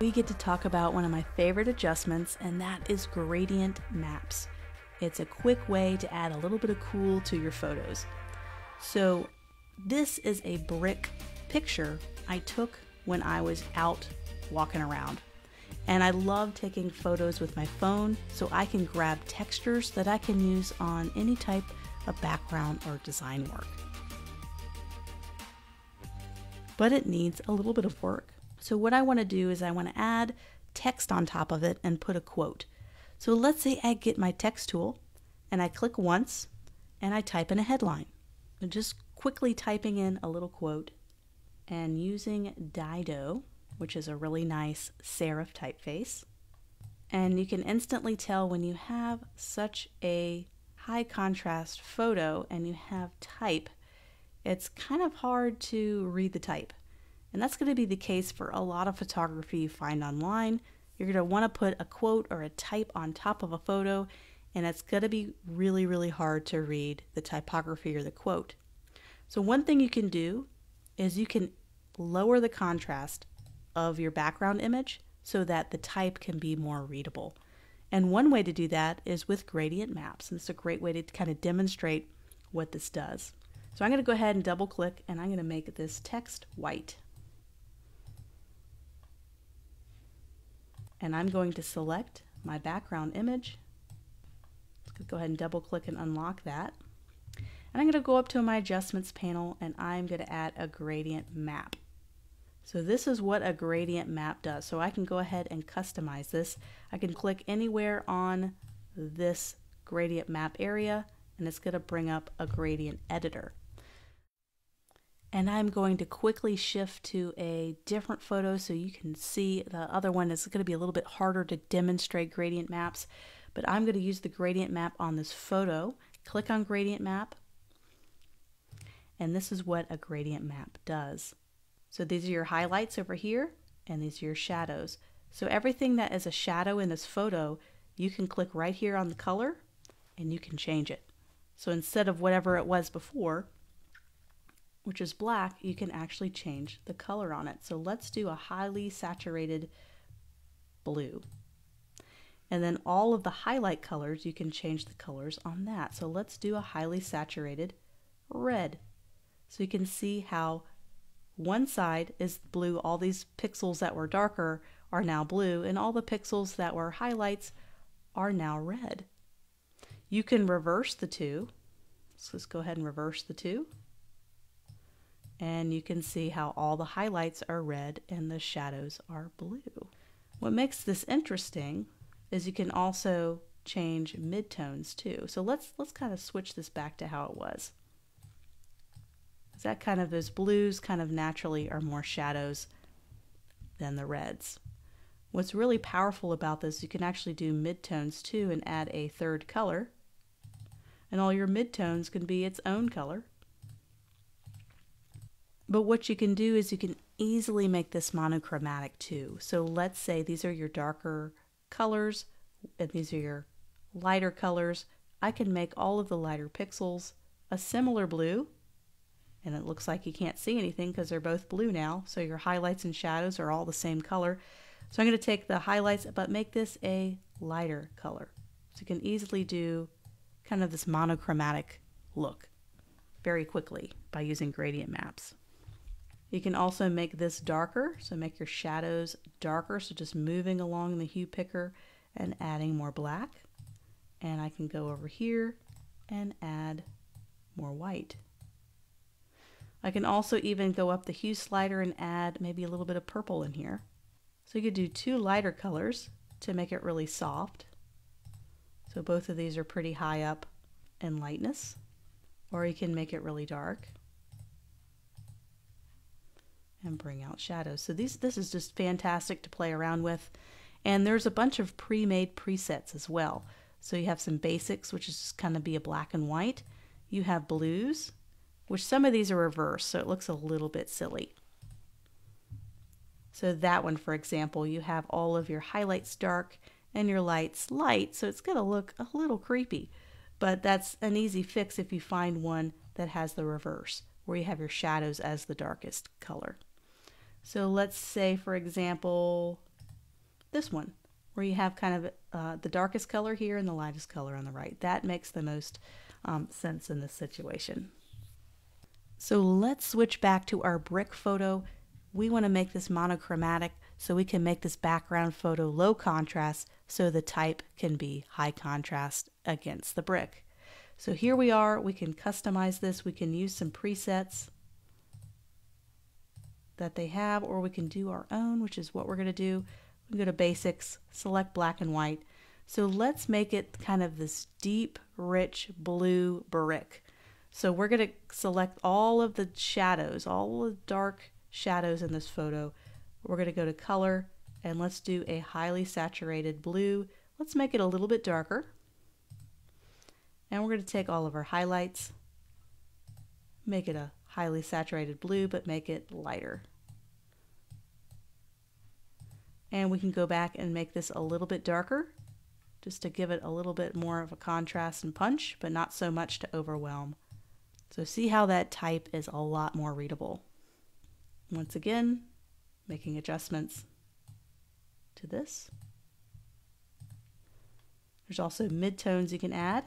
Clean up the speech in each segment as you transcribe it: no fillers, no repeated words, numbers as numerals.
We get to talk about one of my favorite adjustments, and that is gradient maps. It's a quick way to add a little bit of cool to your photos. So this is a brick picture I took when I was out walking around. And I love taking photos with my phone so I can grab textures that I can use on any type of background or design work. But it needs a little bit of work. So what I want to do is I want to add text on top of it and put a quote. So let's say I get my text tool and I click once and I type in a headline. I'm just quickly typing in a little quote and using Dido, which is a really nice serif typeface. And you can instantly tell when you have such a high contrast photo and you have type, it's kind of hard to read the type. And that's going to be the case for a lot of photography you find online. You're going to want to put a quote or a type on top of a photo, and it's going to be really, really hard to read the typography or the quote. So one thing you can do is you can lower the contrast of your background image so that the type can be more readable. And one way to do that is with gradient maps, and it's a great way to kind of demonstrate what this does. So I'm going to go ahead and double click, and I'm going to make this text white. And I'm going to select my background image. Let's go ahead and double click and unlock that. And I'm going to go up to my adjustments panel and I'm going to add a gradient map. So this is what a gradient map does. So I can go ahead and customize this. I can click anywhere on this gradient map area and it's going to bring up a gradient editor. And I'm going to quickly shift to a different photo so you can see the other one is going to be a little bit harder to demonstrate gradient maps. But I'm going to use the gradient map on this photo. Click on gradient map. And this is what a gradient map does. So these are your highlights over here and these are your shadows. So everything that is a shadow in this photo, you can click right here on the color and you can change it. So instead of whatever it was before, which is black, you can actually change the color on it. So let's do a highly saturated blue. And then all of the highlight colors, you can change the colors on that. So let's do a highly saturated red. So you can see how one side is blue. All these pixels that were darker are now blue, and all the pixels that were highlights are now red. You can reverse the two. So let's go ahead and reverse the two. And you can see how all the highlights are red and the shadows are blue. What makes this interesting is you can also change midtones too. So let's kind of switch this back to how it was. That kind of those blues kind of naturally are more shadows than the reds. What's really powerful about this, you can actually do midtones too and add a third color. And all your midtones can be its own color. But what you can do is you can easily make this monochromatic too. So let's say these are your darker colors and these are your lighter colors. I can make all of the lighter pixels a similar blue, and it looks like you can't see anything because they're both blue now. So your highlights and shadows are all the same color. So I'm going to take the highlights but make this a lighter color. So you can easily do kind of this monochromatic look very quickly by using gradient maps. You can also make this darker, so make your shadows darker, so just moving along the hue picker and adding more black. And I can go over here and add more white. I can also even go up the hue slider and add maybe a little bit of purple in here. So you could do two lighter colors to make it really soft. So both of these are pretty high up in lightness. Or you can make it really dark and bring out shadows. So this is just fantastic to play around with. And there's a bunch of pre-made presets as well. So you have some basics, which is just kind of be a black and white. You have blues, which some of these are reversed, so it looks a little bit silly. So that one, for example, you have all of your highlights dark and your lights light, so it's going to look a little creepy. But that's an easy fix if you find one that has the reverse, where you have your shadows as the darkest color. So let's say, for example, this one, where you have kind of the darkest color here and the lightest color on the right. That makes the most sense in this situation. So let's switch back to our brick photo. We want to make this monochromatic so we can make this background photo low contrast so the type can be high contrast against the brick. So here we are. We can customize this. We can use some presets that they have, or we can do our own, which is what we're going to do. We can go to basics, select black and white. So let's make it kind of this deep, rich blue brick. So we're going to select all of the shadows, all the dark shadows in this photo. We're going to go to color and let's do a highly saturated blue. Let's make it a little bit darker. And we're going to take all of our highlights, make it a highly saturated blue, but make it lighter. And we can go back and make this a little bit darker, just to give it a little bit more of a contrast and punch, but not so much to overwhelm. So see how that type is a lot more readable. Once again, making adjustments to this. There's also midtones you can add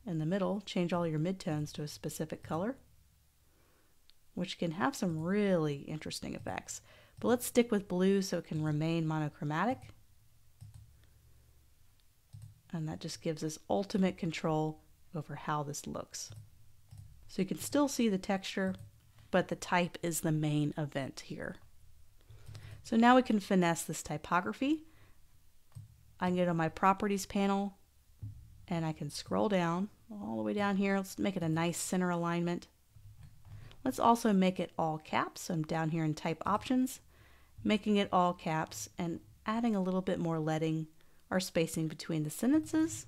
in the middle. Change all your midtones to a specific color, which can have some really interesting effects. But let's stick with blue so it can remain monochromatic. And that just gives us ultimate control over how this looks. So you can still see the texture, but the type is the main event here. So now we can finesse this typography. I can go to my properties panel and I can scroll down all the way down here. Let's make it a nice center alignment. Let's also make it all caps. So I'm down here in type options, making it all caps and adding a little bit more leading or spacing between the sentences.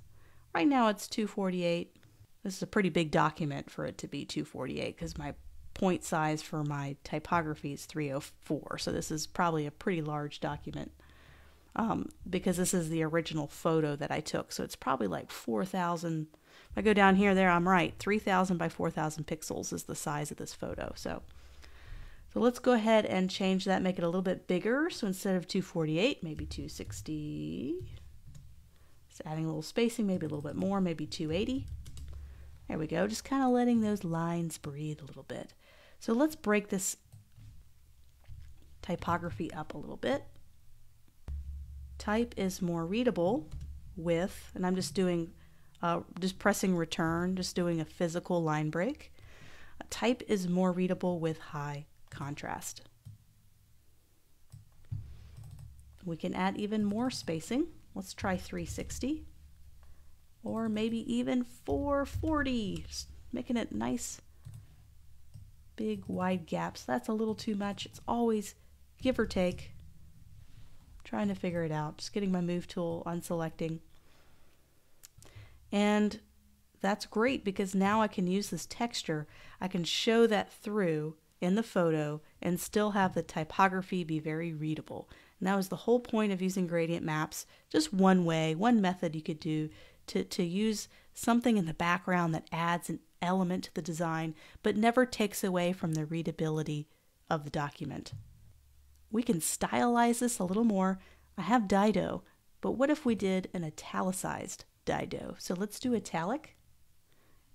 Right now it's 248. This is a pretty big document for it to be 248 because my point size for my typography is 304. So this is probably a pretty large document because this is the original photo that I took. So it's probably like 4,000. If I go down here, there I'm right. 3,000 by 4,000 pixels is the size of this photo. So let's go ahead and change that, make it a little bit bigger. So instead of 248, maybe 260. Just adding a little spacing, maybe a little bit more, maybe 280. There we go, just kind of letting those lines breathe a little bit. So let's break this typography up a little bit. Type is more readable with, and I'm just doing, just pressing return, just doing a physical line break. Type is more readable with high contrast. We can add even more spacing. Let's try 360. Or maybe even 440, just making it nice, big, wide gaps. That's a little too much. It's always give or take. Trying to figure it out. Just getting my move tool, unselecting. And that's great because now I can use this texture. I can show that through in the photo and still have the typography be very readable. And that was the whole point of using gradient maps. Just one way, one method you could do to use something in the background that adds an element to the design, but never takes away from the readability of the document. We can stylize this a little more. I have Dido, but what if we did an italicized Dido? So let's do italic.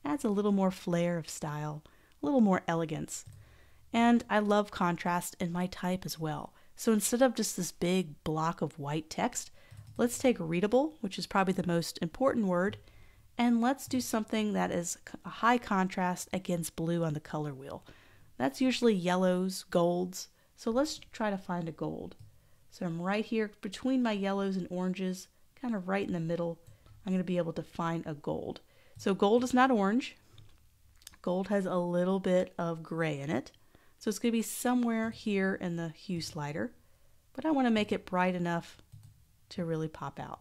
Adds a little more flair of style, a little more elegance. And I love contrast in my type as well. So instead of just this big block of white text, let's take readable, which is probably the most important word, and let's do something that is a high contrast against blue on the color wheel. That's usually yellows, golds, so let's try to find a gold. So I'm right here between my yellows and oranges, kind of right in the middle. I'm going to be able to find a gold. So gold is not orange. Gold has a little bit of gray in it. So it's going to be somewhere here in the hue slider, but I want to make it bright enough to really pop out.